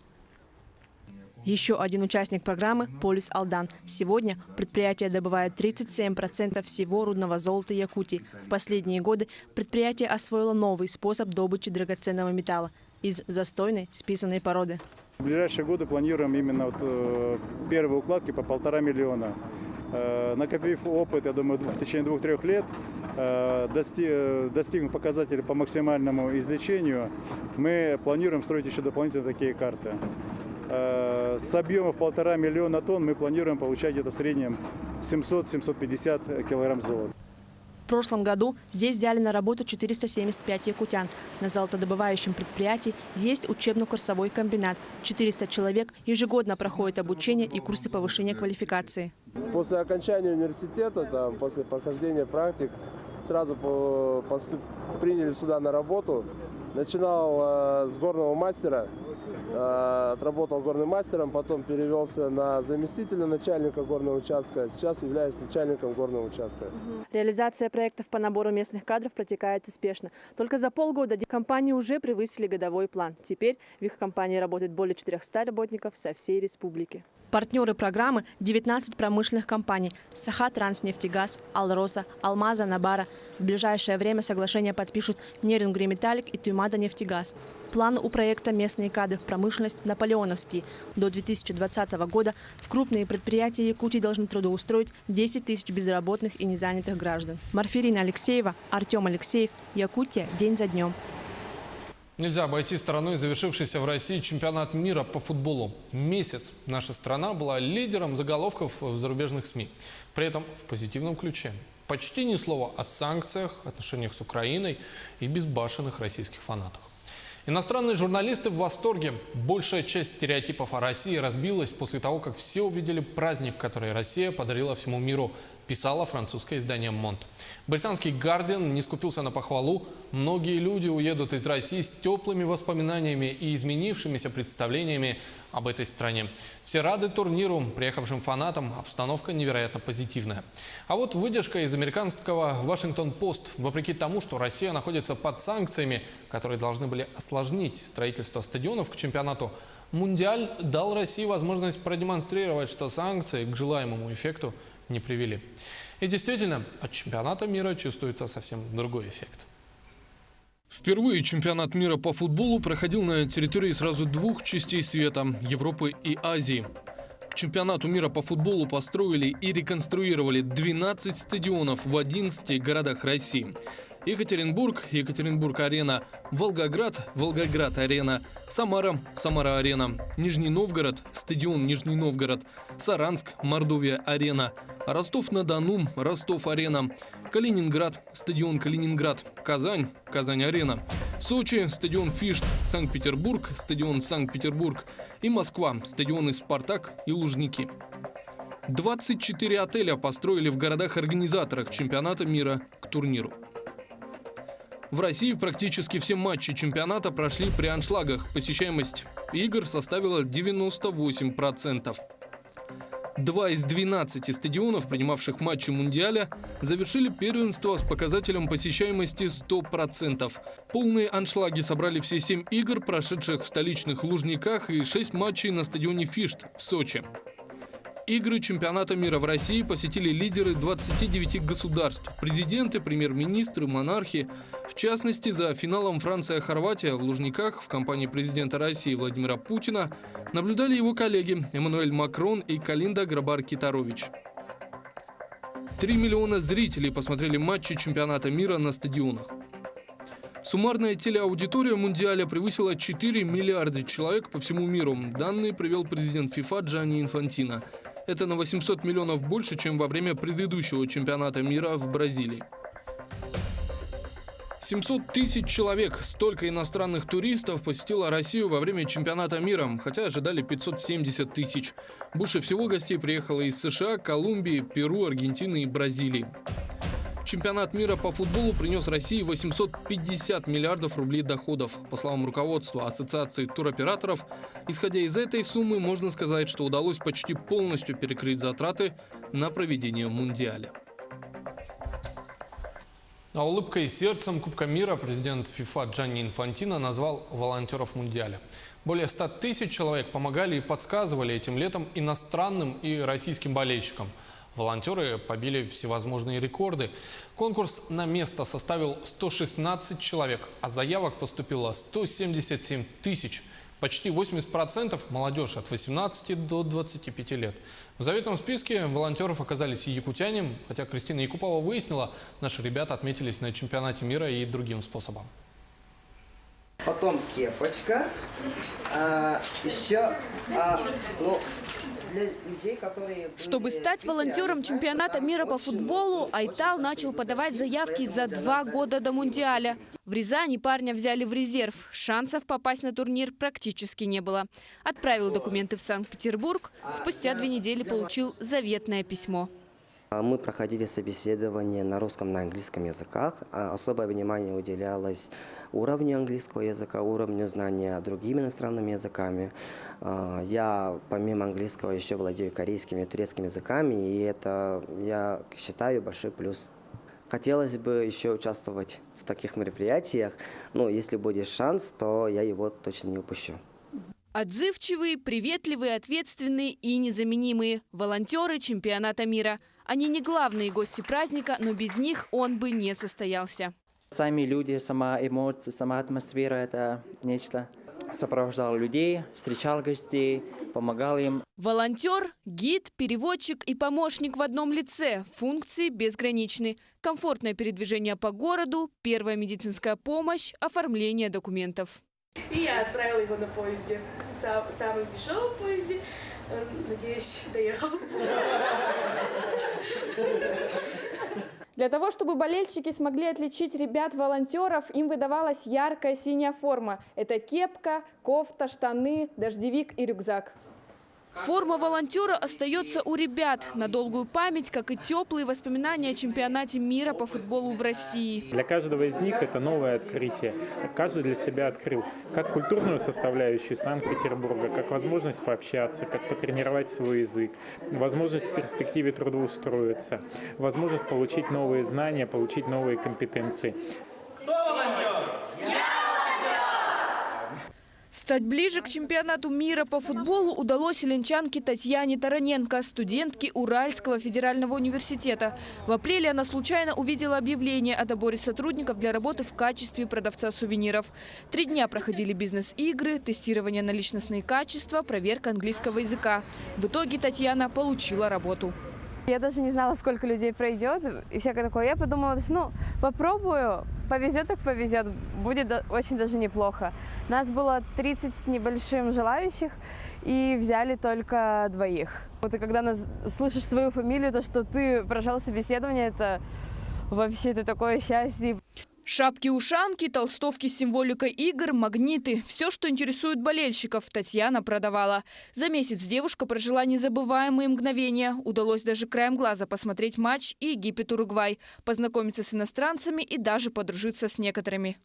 Еще один участник программы – Полис Алдан. Сегодня предприятие добывает 37% всего рудного золота Якутии. В последние годы предприятие освоило новый способ добычи драгоценного металла из застойной списанной породы. В ближайшие годы планируем именно первые укладки по 1,5 миллиона. накопив опыт, я думаю, в течение 2-3 лет, достигнув показателей по максимальному излечению, мы планируем строить еще дополнительно такие карты. С объемов 1,5 миллиона тонн мы планируем получать где-то в среднем 700-750 килограмм золота. В прошлом году здесь взяли на работу 475 якутян. На золотодобывающем предприятии есть учебно-курсовой комбинат. 400 человек ежегодно проходят обучение и курсы повышения квалификации. После окончания университета, после прохождения практик, сразу приняли сюда на работу. Начинал с горного мастера, отработал горным мастером, потом перевелся на заместителя начальника горного участка. Сейчас являюсь начальником горного участка. Реализация проектов по набору местных кадров протекает успешно. Только за полгода компании уже превысили годовой план. Теперь в их компании работает более 400 работников со всей республики. Партнеры программы – 19 промышленных компаний – Саха-Транснефтегаз, Алроса, Алмаза, Набара. В ближайшее время соглашения подпишут Нерингри-Металлик и Тюймада-Нефтегаз. План у проекта «Местные кадры в промышленность» наполеоновский. До 2020 года в крупные предприятия Якутии должны трудоустроить 10 тысяч безработных и незанятых граждан. Марфирина Алексеева, Артем Алексеев. Якутия. День за днем. Нельзя обойти стороной завершившийся в России чемпионат мира по футболу. Месяц наша страна была лидером заголовков в зарубежных СМИ. При этом в позитивном ключе. Почти ни слова о санкциях, отношениях с Украиной и безбашенных российских фанатах. Иностранные журналисты в восторге. Большая часть стереотипов о России разбилась после того, как все увидели праздник, который Россия подарила всему миру, писало французское издание «Монт». Британский «Гардиан» не скупился на похвалу. Многие люди уедут из России с теплыми воспоминаниями и изменившимися представлениями об этой стране. Все рады турниру, приехавшим фанатам, обстановка невероятно позитивная. А вот выдержка из американского «Вашингтон-Пост». Вопреки тому, что Россия находится под санкциями, которые должны были осложнить строительство стадионов к чемпионату, Мундиаль дал России возможность продемонстрировать, что санкции к желаемому эффекту не привели. И действительно, от чемпионата мира чувствуется совсем другой эффект. Впервые чемпионат мира по футболу проходил на территории сразу двух частей света – Европы и Азии. К чемпионату мира по футболу построили и реконструировали 12 стадионов в 11 городах России. Екатеринбург, Екатеринбург-арена, Волгоград, Волгоград-арена, Самара, Самара-арена, Нижний Новгород, стадион Нижний Новгород, Саранск, Мордовия-арена, Ростов-на-Дону, Ростов-арена, Калининград, стадион Калининград, Казань, Казань-арена, Сочи, стадион Фишт, Санкт-Петербург, стадион Санкт-Петербург и Москва, стадионы Спартак и Лужники. 24 отеля построили в городах-организаторах чемпионата мира к турниру. В России практически все матчи чемпионата прошли при аншлагах. Посещаемость игр составила 98%. 2 из 12 стадионов, принимавших матчи Мундиаля, завершили первенство с показателем посещаемости 100%. Полные аншлаги собрали все 7 игр, прошедших в столичных Лужниках, и 6 матчей на стадионе Фишт в Сочи. Игры чемпионата мира в России посетили лидеры 29 государств, президенты, премьер-министры, монархи. В частности, за финалом Франция-Хорватия в Лужниках в компании президента России Владимира Путина наблюдали его коллеги Эммануэль Макрон и Калинда Грабар-Китарович. 3 миллиона зрителей посмотрели матчи чемпионата мира на стадионах. Суммарная телеаудитория Мундиаля превысила 4 миллиарда человек по всему миру. Данные привел президент ФИФА Джанни Инфантино. Это на 800 миллионов больше, чем во время предыдущего чемпионата мира в Бразилии. 700 тысяч человек, столько иностранных туристов посетило Россию во время чемпионата мира, хотя ожидали 570 тысяч. Больше всего гостей приехало из США, Колумбии, Перу, Аргентины и Бразилии. Чемпионат мира по футболу принес России 850 миллиардов рублей доходов. По словам руководства Ассоциации туроператоров, исходя из этой суммы, можно сказать, что удалось почти полностью перекрыть затраты на проведение Мундиаля. А улыбкой и сердцем Кубка мира президент ФИФА Джанни Инфантино назвал волонтеров Мундиаля. Более 100 тысяч человек помогали и подсказывали этим летом иностранным и российским болельщикам. Волонтеры побили всевозможные рекорды. Конкурс на место составил 116 человек, а заявок поступило 177 тысяч. Почти 80% – молодежь от 18 до 25 лет. В заветном списке волонтеров оказались и якутяне, хотя Кристина Якупова выяснила, наши ребята отметились на чемпионате мира и другим способом. Потом кепочка, еще, для людей, которые... Чтобы стать волонтером чемпионата мира по футболу, Айтал начал подавать заявки за 2 года до Мундиаля. В Рязани парня взяли в резерв. Шансов попасть на турнир практически не было. Отправил документы в Санкт-Петербург. Спустя 2 недели получил заветное письмо. Мы проходили собеседование на русском, на английском языках. Особое внимание уделялось уровню английского языка, уровню знания другими иностранными языками. Я помимо английского еще владею корейским и турецким языками, и это, я считаю, большой плюс. Хотелось бы еще участвовать в таких мероприятиях, но если будет шанс, то я его точно не упущу. Отзывчивые, приветливые, ответственные и незаменимые. Волонтеры чемпионата мира. Они не главные гости праздника, но без них он бы не состоялся. Сами люди, сама эмоция, сама атмосфера – это нечто. Сопровождал людей, встречал гостей, помогал им. Волонтер, гид, переводчик и помощник в одном лице. Функции безграничны. Комфортное передвижение по городу, первая медицинская помощь, оформление документов. И я отправила его на поезде, самом дешевом поезде. Надеюсь, доехал. Для того, чтобы болельщики смогли отличить ребят-волонтеров, им выдавалась яркая синяя форма. Это кепка, кофта, штаны, дождевик и рюкзак. Форма волонтера остается у ребят на долгую память, как и теплые воспоминания о чемпионате мира по футболу в России. Для каждого из них это новое открытие. Каждый для себя открыл как культурную составляющую Санкт-Петербурга, как возможность пообщаться, как потренировать свой язык, возможность в перспективе трудоустроиться, возможность получить новые знания, получить новые компетенции. Кто волонтер? Стать ближе к чемпионату мира по футболу удалось ленчанке Татьяне Тараненко, студентке Уральского федерального университета. В апреле она случайно увидела объявление о доборе сотрудников для работы в качестве продавца сувениров. 3 дня проходили бизнес-игры, тестирование на личностные качества, проверка английского языка. В итоге Татьяна получила работу. Я даже не знала, сколько людей пройдет и всякое такое. Я подумала, попробую, повезет так повезет, будет очень даже неплохо. Нас было 30 с небольшим желающих и взяли только 2. Вот и когда слышишь свою фамилию, то, что ты прошел собеседование, это вообще такое счастье. Шапки-ушанки, толстовки с символикой игр, магниты – все, что интересует болельщиков, Татьяна продавала. За месяц девушка прожила незабываемые мгновения. Удалось даже краем глаза посмотреть матч и Египет-Уругвай, познакомиться с иностранцами и даже подружиться с некоторыми.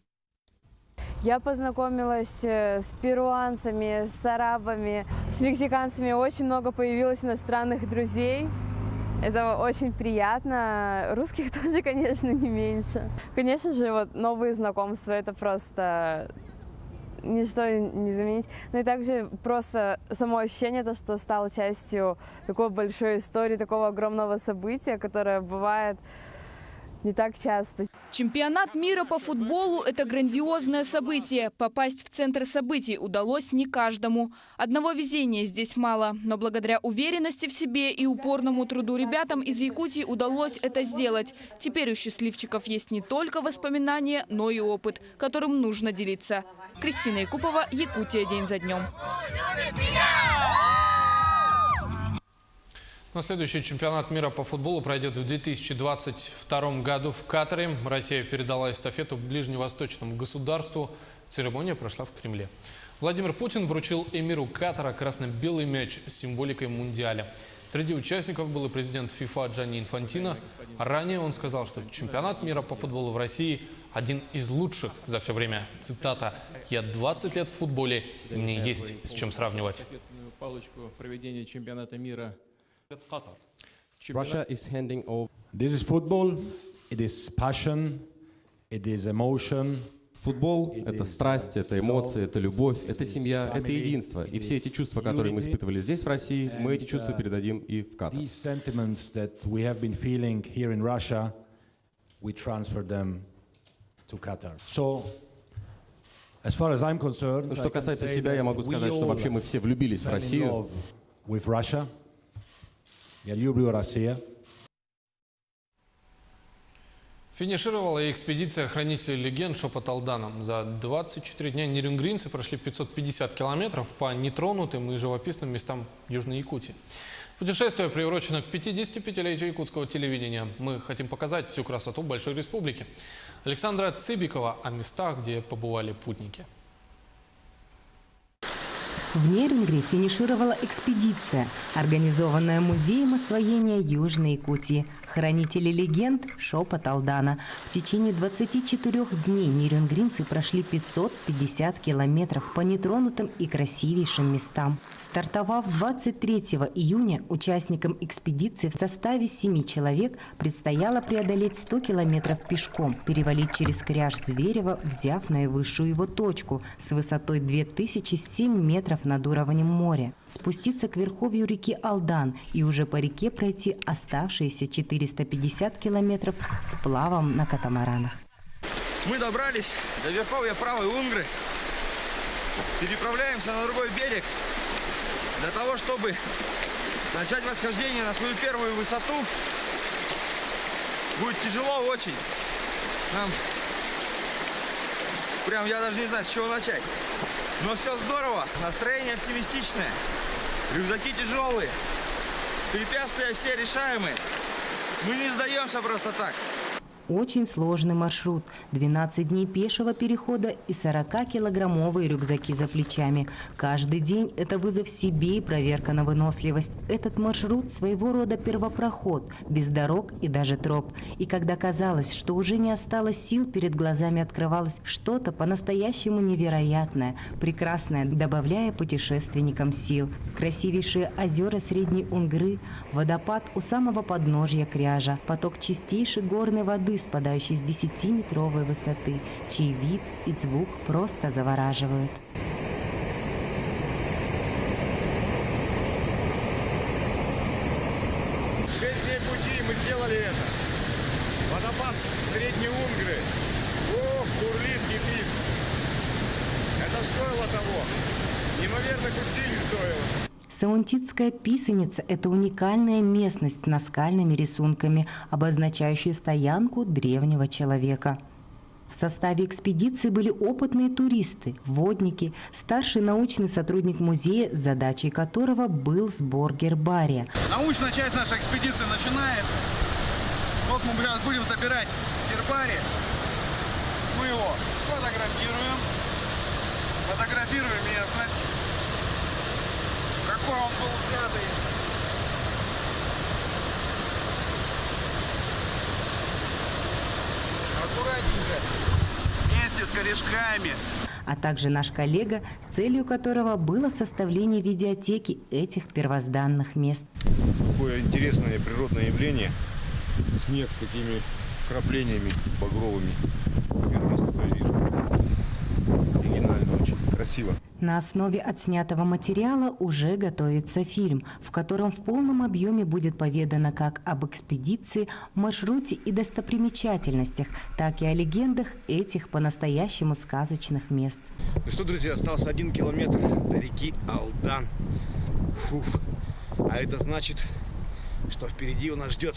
Я познакомилась с перуанцами, с арабами, с мексиканцами. Очень много появилось иностранных друзей. Это очень приятно. Русских тоже, конечно, не меньше. Конечно же, новые знакомства – это просто ничто не заменить. Но и также просто само ощущение, что стал частью такой большой истории, такого огромного события, которое бывает не так часто. Чемпионат мира по футболу – это грандиозное событие. Попасть в центр событий удалось не каждому. Одного везения здесь мало. Но благодаря уверенности в себе и упорному труду ребятам из Якутии удалось это сделать. Теперь у счастливчиков есть не только воспоминания, но и опыт, которым нужно делиться. Кристина Якупова, Якутия. День за днем. Но следующий чемпионат мира по футболу пройдет в 2022 году в Катаре. Россия передала эстафету ближневосточному государству. Церемония прошла в Кремле. Владимир Путин вручил эмиру Катара красно-белый мяч с символикой Мундиаля. Среди участников был и президент ФИФА Джанни Инфантино. Ранее он сказал, что чемпионат мира по футболу в России один из лучших за все время. Цитата: «Я 20 лет в футболе, и мне есть с чем сравнивать». Палочку проведения чемпионата мира. Russia is handing over. This is football. It is passion. It is emotion. Футбол – это страсть, это эмоции, это любовь, это семья, это единство. И все эти чувства, которые мы испытывали здесь, в России, мы эти чувства передадим и в Катар. These sentiments that we have been feeling here in Russia, we transfer them to Qatar. So, As far as I'm concerned, Что касается себя, я могу сказать, что вообще мы все влюбились в Россию. With Russia. Я люблю Россию. Финишировала и экспедиция хранителей легенд «Шепот Алдана». За 24 дня нерюнгринцы прошли 550 километров по нетронутым и живописным местам Южной Якутии. Путешествие приурочено к 55-летию якутского телевидения. Мы хотим показать всю красоту Большой Республики. Александра Цыбикова о местах, где побывали путники. В Нерюнгри финишировала экспедиция, организованная Музеем освоения Южной Якутии. Хранители легенд «Шепот Алдана». В течение 24 дней нерюнгринцы прошли 550 километров по нетронутым и красивейшим местам. Стартовав 23 июня, участникам экспедиции в составе 7 человек предстояло преодолеть 100 километров пешком, перевалить через кряж Зверева, взяв наивысшую его точку с высотой 2007 метров над уровнем моря, спуститься к верховью реки Алдан и уже по реке пройти оставшиеся 450 километров сплавом на катамаранах. Мы добрались до верховья Правой Унгры, переправляемся на другой берег для того, чтобы начать восхождение на свою первую высоту. Будет тяжело очень. Нам прям я даже не знаю, с чего начать. Но все здорово, настроение оптимистичное, рюкзаки тяжелые, препятствия все решаемые. Мы не сдаемся просто так. Очень сложный маршрут, 12 дней пешего перехода и 40-килограммовые рюкзаки за плечами. Каждый день – это вызов себе и проверка на выносливость. Этот маршрут – своего рода первопроход, без дорог и даже троп. И когда казалось, что уже не осталось сил, перед глазами открывалось что-то по-настоящему невероятное, прекрасное, добавляя путешественникам сил. Красивейшие озера Средней Унгры, водопад у самого подножья кряжа, поток чистейшей горной воды, спадающий с 10-метровой высоты, чей вид и звук просто завораживают. 6 дней пути мы сделали это. Водопад Средней Унгры. Ох, бурлит, кипит. Это стоило того. Неимоверных усилий стоило. Саунтитская писаница – это уникальная местность с наскальными рисунками, обозначающая стоянку древнего человека. В составе экспедиции были опытные туристы, водники, старший научный сотрудник музея, задачей которого был сбор гербария. Научная часть нашей экспедиции начинается. Вот мы будем собирать гербарий. Мы его фотографируем местность. Какой он был взятый. Аккуратненько. Вместе с корешками. А также наш коллега, целью которого было составление видеотеки этих первозданных мест. Такое интересное природное явление. Снег с такими вкраплениями багровыми. Первый раз такое вижу. Оригинально очень. Красиво. На основе отснятого материала уже готовится фильм, в котором в полном объеме будет поведано как об экспедиции, маршруте и достопримечательностях, так и о легендах этих по-настоящему сказочных мест. Ну что, друзья, остался 1 километр до реки Алдан. Фух. А это значит, что впереди у нас ждет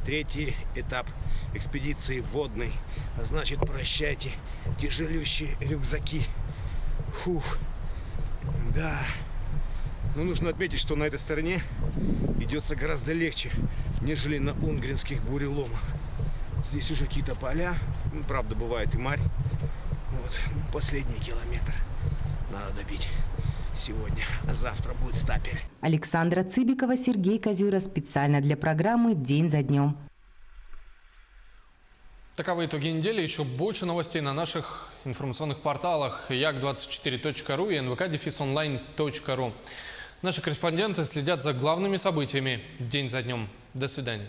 3-й этап экспедиции водной. А значит, прощайте тяжелющие рюкзаки. Фух, да. Но нужно отметить, что на этой стороне идется гораздо легче, нежели на унгринских буреломах. Здесь уже какие-то поля, ну, правда, бывает и марь. Вот, последний километр надо добить сегодня, а завтра будет стапель. Александра Цыбикова, Сергей Козюра, специально для программы «День за днем». Таковы итоги недели. Еще больше новостей на наших информационных порталах yak24.ru и nvk-online.ru. Наши корреспонденты следят за главными событиями день за днем. До свидания.